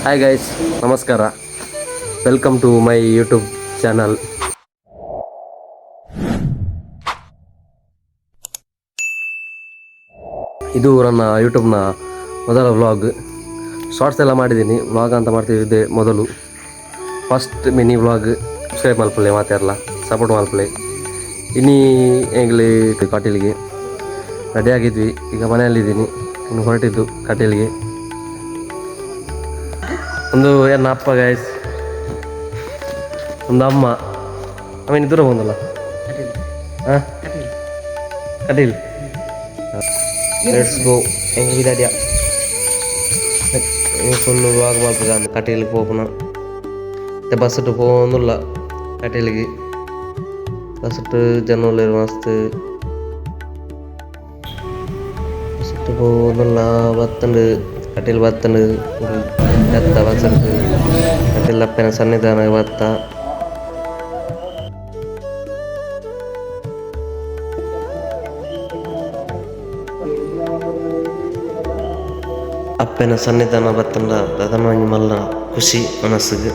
Hi guys, ನಮಸ್ಕಾರ. Welcome to my YouTube channel. ಇದು ನನ್ನ ಯೂಟ್ಯೂಬ್ನ ಮೊದಲ ವ್ಲಾಗ್. ಶಾರ್ಟ್ಸ್ ಎಲ್ಲ ಮಾಡಿದ್ದೀನಿ, ವ್ಲಾಗ್ ಅಂತ ಮಾಡ್ತಿದ್ದೆ ಮೊದಲು. First mini vlog. ಸಬ್ಸ್ಕ್ರೈಬ್ ಮಲ್ಪಲೆ ಮಾತಾಡಲ್ಲ, ಸಪೋರ್ಟ್ ಮಲ್ಪಲೆ. ಇನ್ನೀ ಹೆಂಗ್ಲಿ ಕಾಟೇಲಿಗೆ ರೆಡಿ ಆಗಿದ್ವಿ. ಈಗ ಮನೆಯಲ್ಲಿದ್ದೀನಿ, ಇನ್ನು ಹೊರಟಿದ್ದು ಕಾಟೇಲಿಗೆ. ಒಂದು ಎನ್ನ ಅಪ್ಪ ಗೈಸ್, ಒಂದು ಅಮ್ಮ. ಆಮೇಲೆ ದೂರ ಬಂದಲ್ಲ ಹಾಂ ಕಟೀಲ್. Let's go. ಹೆಂಗಿದ್ಯಾ ಫುಲ್ಲು ವಾಗ್ ಮಾಡ್ತದ ಅಂತ ಕಟೀಲಿಗೆ ಹೋಗೋಣ. ಮತ್ತೆ ಬಸ್ ಇಟ್ಟು ಹೋಗೋದಿಲ್ಲ ಕಟೀಲಿಗೆ. ಬಸ್ ಇಟ್ಟು ಜನ ಮಸ್ತ್ ಬಸ್ ಇಟ್ಟು ಹೋಗೋದಿಲ್ಲ. ಬತ್ತಂಡು ಕಟೀಲ್ ಬತ್ತಂಡು ಎತ್ತ ಬಸ್ ಇಟ್ಟು ಕಟೀಲ್ ಅಪ್ಪನ ಸನ್ನಿಧಾನ ಬತ್ತ. ಅಪ್ಪನ ಸನ್ನಿಧಾನ ಬತ್ತಂಡ ಪ್ರಧಾನವಾಗಿ ಮಲ್ಲ ಖುಷಿ ಮನಸ್ಸಿಗೆ.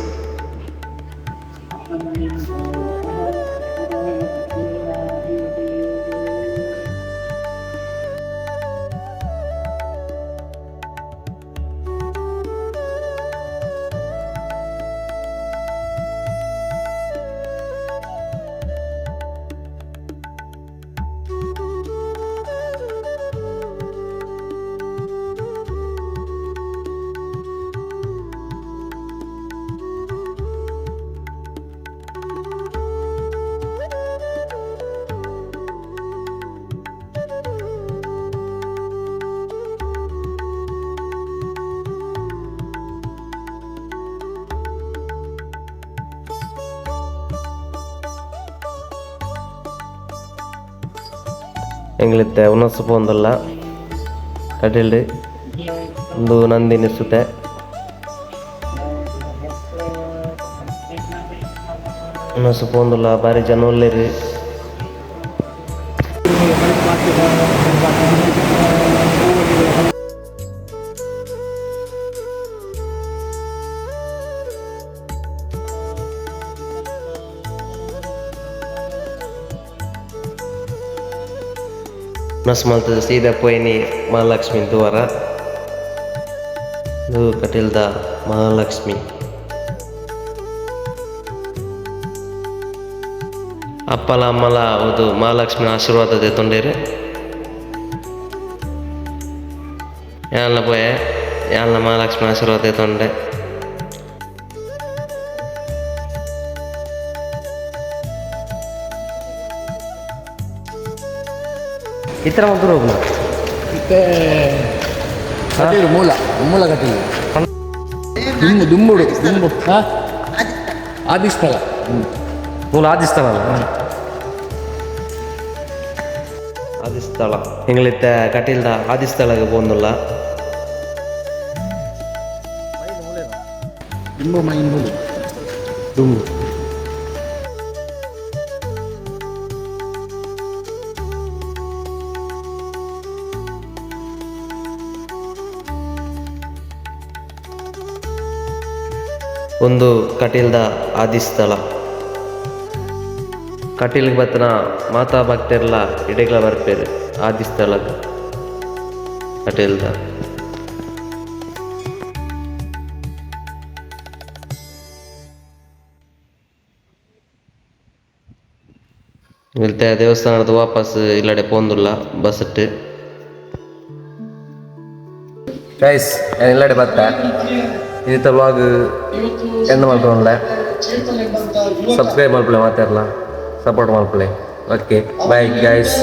ಹೆಂಗ್ಲಿತ್ತೆ ಉನ್ನಸ ಪೋಂದಲ್ಲ ಕಟೀಲ್ಡ್ ಒಂದು ನಂದಿನಿ ಸುತೆ. ಉನ್ನಸ ಪೋಂದಲ್ಲ ಭಾರಿ ಜನ ಒಳ್ಳೆರಿ. ಮಲ್ತದ ಸೀದಾ ಪೋಯಿನಿ ಮಹಾಲಕ್ಷ್ಮಿ ದ್ವಾರ. ಇದು ಕಟೀಲ್ದ ಮಹಾಲಕ್ಷ್ಮಿ. ಅಪ್ಪಲ ಅಮ್ಮಲ ಅದು ಮಹಾಲಕ್ಷ್ಮಿ ಆಶೀರ್ವಾದ ತೊಂಡೇರಿ. ಯಾಲ್ನ ಪೋಯೆ ಯಾಲ್ನ ಮಹಾಲಕ್ಷ್ಮಿ ಆಶೀರ್ವಾದ ತೊಂಡೆ. ಇತರ ಮಕ್ಕಳು ಹೋಗೋಣ. ಮತ್ತೆ ಕಟೀಲು ಮೂಲ ಕಟೀಲು ದುಂಬುಡು ದುಂಬು ಆದಿಸ್ಥಳ ಮೂಲ ಆದಿಸ್ಥಳ ಅಲ್ಲ, ಆದಿಸ್ಥಳ. ಹೆಂಗ್ಲಿತ್ತೆ ಕಟೀಲ್ದ ಆದಿಸ್ಥಳಗೆ പോകുന്നിಲ್ಲ. ದುಂಬು ಮೈಂಬುಡು ದುಂಬು ಒಂದು ಕಟೀಲ್ದ ಆದಿಸ್ಥಳ. ಕಟೀಲ್ಗೆ ಬತ್ತನ ಮಾತಾ ಭಕ್ತರೆಲ್ಲ ಇಡೆಗ್ಲ ಬರ್ಪೇರು ಆದಿಸ್ಥಳಕ್ಕೆ ಕಟೀಲ್ದ. ಇಲ್ತೆ ದೇವಸ್ಥಾನದ ವಾಪಸ್ ಇಲ್ಲಡೆ ಪೋಂದುಲ್ಲ ಬಸ್ ಇಟ್ಟು. ಗೈಸ್ ಇಲ್ಲಡೆ ಬತ್ತ ಇದೀತ ವ್ಲಾಗ್ ಎಂದ ಮಾಡ್ಕೊಂಡ್ಲೆ. ಸಬ್ಸ್ಕ್ರೈಬ್ ಮಾಡ್ಕೊಳ್ಳಿ, ಮಾತಾಡಲ್ಲ ಸಪೋರ್ಟ್ ಮಾಡ್ಕೊಳ್ಳಿ. Okay bye guys.